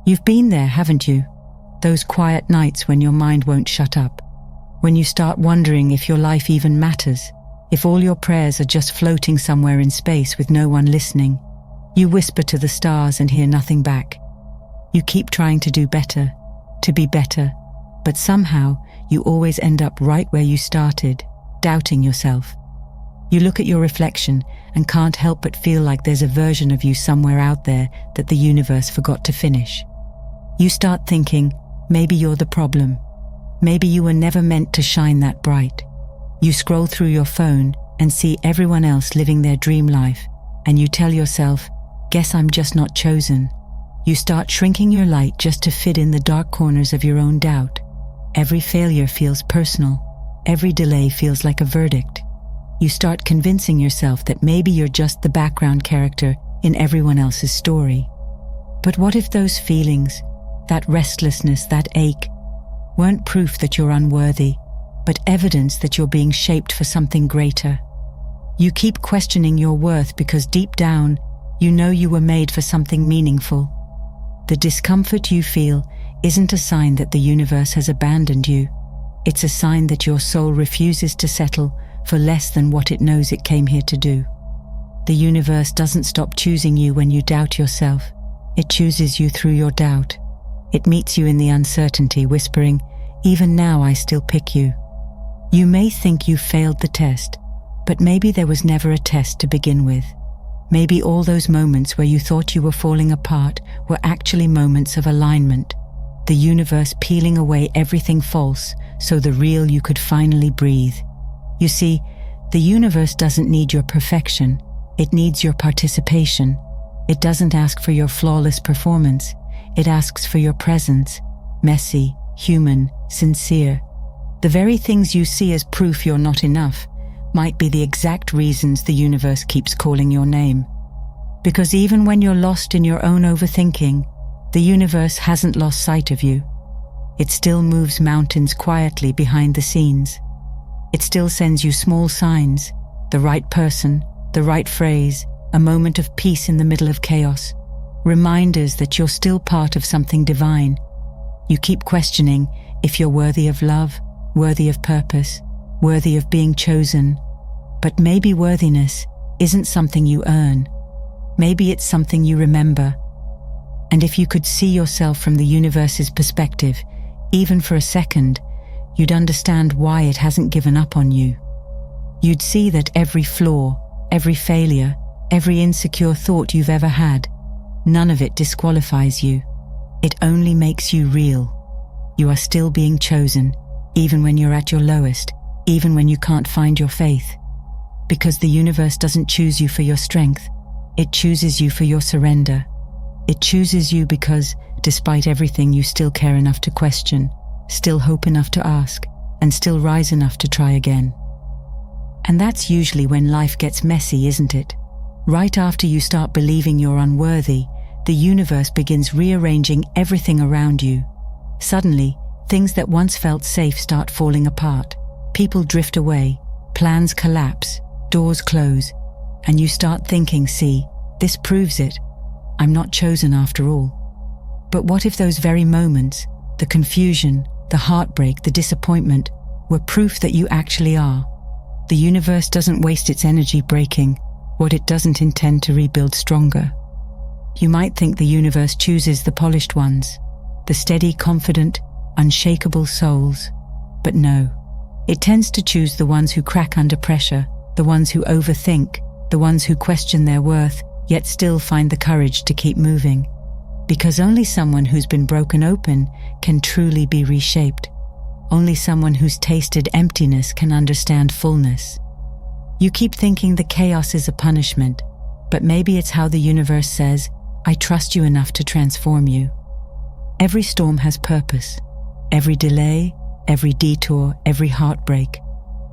You've been there, haven't you? Those quiet nights when your mind won't shut up. When you start wondering if your life even matters, if all your prayers are just floating somewhere in space with no one listening. You whisper to the stars and hear nothing back. You keep trying to do better, to be better, but somehow you always end up right where you started, doubting yourself. You look at your reflection and can't help but feel like there's a version of you somewhere out there that the universe forgot to finish. You start thinking, maybe you're the problem. Maybe you were never meant to shine that bright. You scroll through your phone and see everyone else living their dream life, and you tell yourself, guess I'm just not chosen. You start shrinking your light just to fit in the dark corners of your own doubt. Every failure feels personal. Every delay feels like a verdict. You start convincing yourself that maybe you're just the background character in everyone else's story. But what if those feelings, that restlessness, that ache, weren't proof that you're unworthy, but evidence that you're being shaped for something greater? You keep questioning your worth because deep down, you know you were made for something meaningful. The discomfort you feel isn't a sign that the universe has abandoned you. It's a sign that your soul refuses to settle for less than what it knows it came here to do. The universe doesn't stop choosing you when you doubt yourself. It chooses you through your doubt. It meets you in the uncertainty, whispering, even now I still pick you. You may think you failed the test, but maybe there was never a test to begin with. Maybe all those moments where you thought you were falling apart were actually moments of alignment, the universe peeling away everything false so the real you could finally breathe. You see, the universe doesn't need your perfection, it needs your participation. It doesn't ask for your flawless performance, it asks for your presence, messy, human, sincere. The very things you see as proof you're not enough might be the exact reasons the universe keeps calling your name. Because even when you're lost in your own overthinking, the universe hasn't lost sight of you. It still moves mountains quietly behind the scenes. It still sends you small signs, the right person, the right phrase, a moment of peace in the middle of chaos, reminders that you're still part of something divine. You keep questioning if you're worthy of love, worthy of purpose, worthy of being chosen. But maybe worthiness isn't something you earn. Maybe it's something you remember. And if you could see yourself from the universe's perspective, even for a second, you'd understand why it hasn't given up on you. You'd see that every flaw, every failure, every insecure thought you've ever had, none of it disqualifies you. It only makes you real. You are still being chosen, even when you're at your lowest, even when you can't find your faith. Because the universe doesn't choose you for your strength, it chooses you for your surrender. It chooses you because, despite everything, you still care enough to question, still hope enough to ask, and still rise enough to try again. And that's usually when life gets messy, isn't it? Right after you start believing you're unworthy, the universe begins rearranging everything around you. Suddenly, things that once felt safe start falling apart. People drift away, plans collapse, doors close, and you start thinking, see, this proves it. I'm not chosen after all. But what if those very moments, the confusion, the heartbreak, the disappointment, were proof that you actually are? The universe doesn't waste its energy breaking what it doesn't intend to rebuild stronger. You might think the universe chooses the polished ones, the steady, confident, unshakable souls. But no, it tends to choose the ones who crack under pressure, the ones who overthink, the ones who question their worth, yet still find the courage to keep moving. Because only someone who's been broken open can truly be reshaped. Only someone who's tasted emptiness can understand fullness. You keep thinking the chaos is a punishment, but maybe it's how the universe says, I trust you enough to transform you. Every storm has purpose. Every delay, every detour, every heartbreak.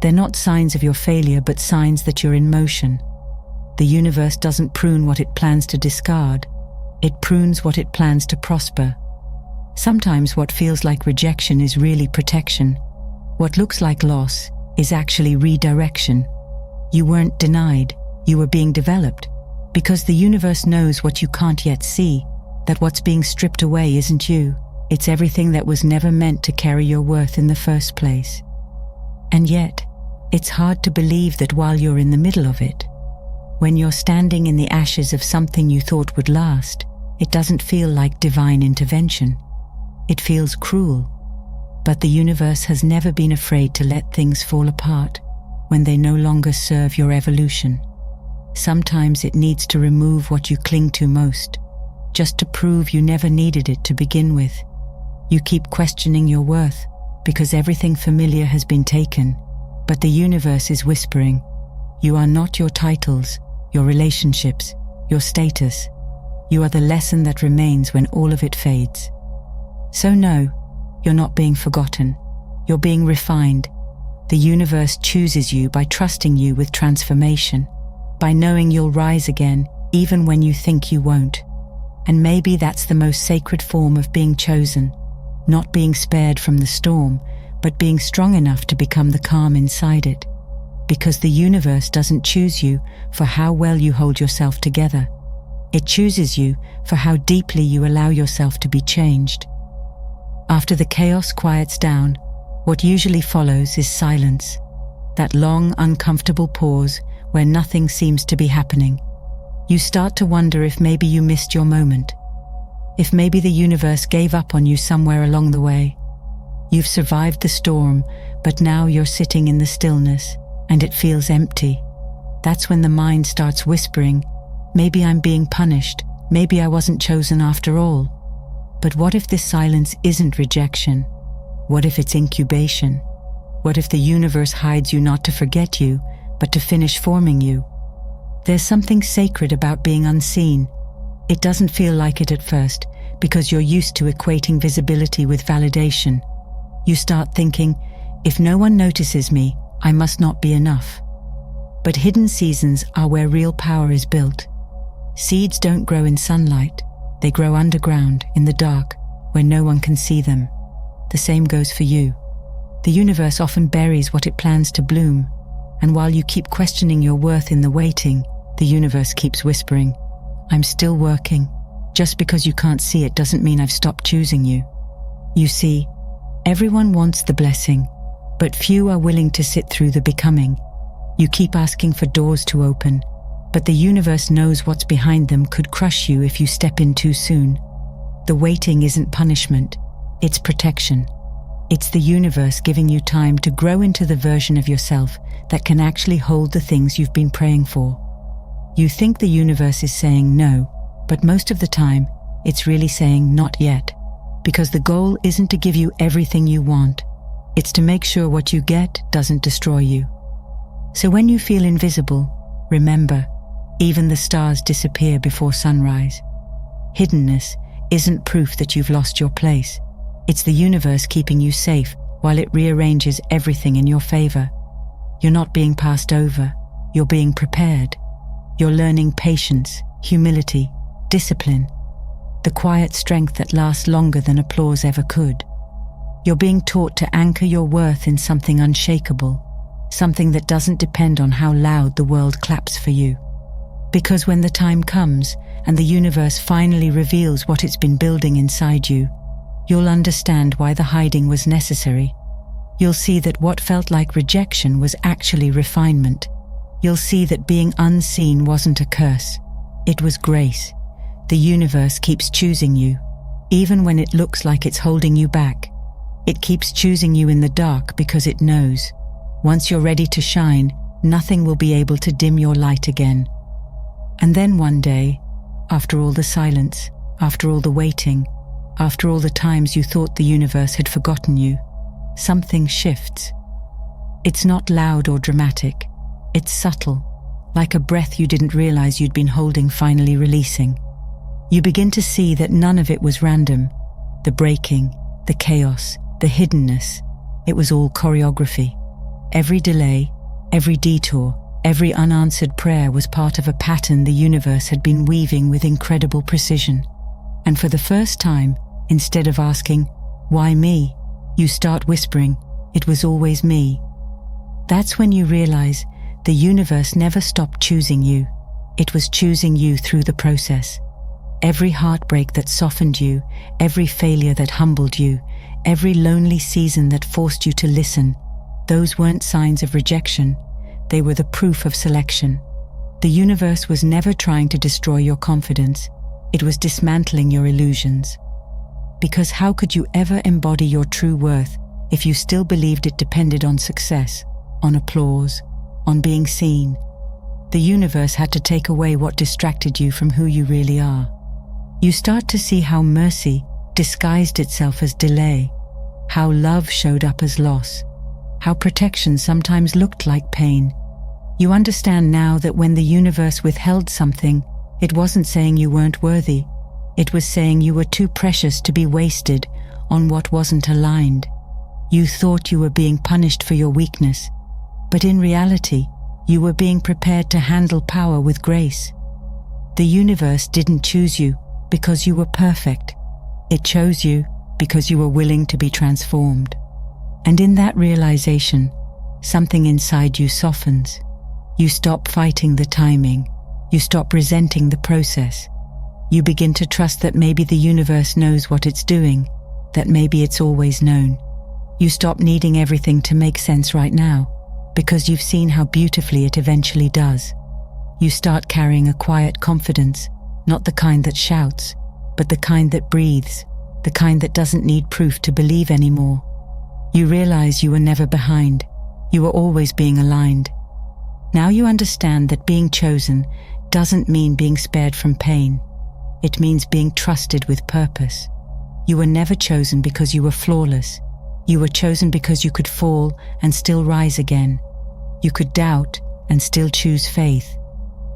They're not signs of your failure, but signs that you're in motion. The universe doesn't prune what it plans to discard. It prunes what it plans to prosper. Sometimes what feels like rejection is really protection. What looks like loss is actually redirection. You weren't denied, you were being developed, because the universe knows what you can't yet see. that what's being stripped away isn't you, it's everything that was never meant to carry your worth in the first place. And yet, it's hard to believe that while you're in the middle of it, when you're standing in the ashes of something you thought would last, it doesn't feel like divine intervention. It feels cruel. But the universe has never been afraid to let things fall apart when they no longer serve your evolution. Sometimes it needs to remove what you cling to most, just to prove you never needed it to begin with. You keep questioning your worth because everything familiar has been taken, but the universe is whispering, you are not your titles, your relationships, your status. You are the lesson that remains when all of it fades. So no, you're not being forgotten. You're being refined. The universe chooses you by trusting you with transformation, by knowing you'll rise again even when you think you won't. And maybe that's the most sacred form of being chosen, not being spared from the storm, but being strong enough to become the calm inside it. Because the universe doesn't choose you for how well you hold yourself together. It chooses you for how deeply you allow yourself to be changed. After the chaos quiets down, what usually follows is silence, that long, uncomfortable pause where nothing seems to be happening. You start to wonder if maybe you missed your moment, if maybe the universe gave up on you somewhere along the way. You've survived the storm, but now you're sitting in the stillness, and it feels empty. That's when the mind starts whispering, maybe I'm being punished, maybe I wasn't chosen after all. But what if this silence isn't rejection? What if it's incubation? What if the universe hides you not to forget you, but to finish forming you? There's something sacred about being unseen. It doesn't feel like it at first, because you're used to equating visibility with validation. You start thinking, if no one notices me, I must not be enough. But hidden seasons are where real power is built. Seeds don't grow in sunlight. They grow underground, in the dark, where no one can see them. The same goes for you. The universe often buries what it plans to bloom, and while you keep questioning your worth in the waiting, the universe keeps whispering, I'm still working. Just because you can't see it doesn't mean I've stopped choosing you. You see, everyone wants the blessing, but few are willing to sit through the becoming. You keep asking for doors to open, but the universe knows what's behind them could crush you if you step in too soon. The waiting isn't punishment, it's protection. It's the universe giving you time to grow into the version of yourself that can actually hold the things you've been praying for. You think the universe is saying no, but most of the time, it's really saying not yet, because the goal isn't to give you everything you want. It's to make sure what you get doesn't destroy you. So when you feel invisible, remember, even the stars disappear before sunrise. Hiddenness isn't proof that you've lost your place. It's the universe keeping you safe while it rearranges everything in your favor. You're not being passed over, you're being prepared. You're learning patience, humility, discipline, the quiet strength that lasts longer than applause ever could. You're being taught to anchor your worth in something unshakable, something that doesn't depend on how loud the world claps for you. Because when the time comes and the universe finally reveals what it's been building inside you, you'll understand why the hiding was necessary. You'll see that what felt like rejection was actually refinement. You'll see that being unseen wasn't a curse. It was grace. The universe keeps choosing you, even when it looks like it's holding you back. It keeps choosing you in the dark because it knows, once you're ready to shine, nothing will be able to dim your light again. And then one day, after all the silence, after all the waiting, after all the times you thought the universe had forgotten you, something shifts. It's not loud or dramatic. It's subtle, like a breath you didn't realize you'd been holding finally releasing. You begin to see that none of it was random. The breaking, the chaos, the hiddenness, it was all choreography. Every delay, every detour, every unanswered prayer was part of a pattern the universe had been weaving with incredible precision. And for the first time, instead of asking, why me? You start whispering, it was always me. That's when you realize the universe never stopped choosing you. It was choosing you through the process. Every heartbreak that softened you, every failure that humbled you, every lonely season that forced you to listen, those weren't signs of rejection. They were the proof of selection. The universe was never trying to destroy your confidence. It was dismantling your illusions. Because how could you ever embody your true worth if you still believed it depended on success, on applause, on being seen? The universe had to take away what distracted you from who you really are. You start to see how mercy disguised itself as delay, how love showed up as loss, how protection sometimes looked like pain. You understand now that when the universe withheld something, it wasn't saying you weren't worthy. It was saying you were too precious to be wasted on what wasn't aligned. You thought you were being punished for your weakness, but in reality, you were being prepared to handle power with grace. The universe didn't choose you because you were perfect. It chose you because you were willing to be transformed. And in that realization, something inside you softens. You stop fighting the timing. You stop resenting the process. You begin to trust that maybe the universe knows what it's doing, that maybe it's always known. You stop needing everything to make sense right now, because you've seen how beautifully it eventually does. You start carrying a quiet confidence, not the kind that shouts, but the kind that breathes, the kind that doesn't need proof to believe anymore. You realize you were never behind. You were always being aligned. Now you understand that being chosen doesn't mean being spared from pain. It means being trusted with purpose. You were never chosen because you were flawless. You were chosen because you could fall and still rise again. You could doubt and still choose faith.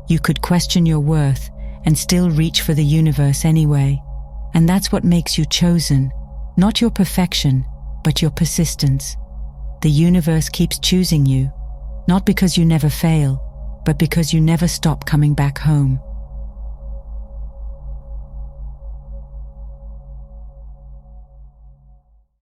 You could question your worth and still reach for the universe anyway. And that's what makes you chosen, not your perfection, but your persistence. The universe keeps choosing you, not because you never fail, but because you never stop coming back home.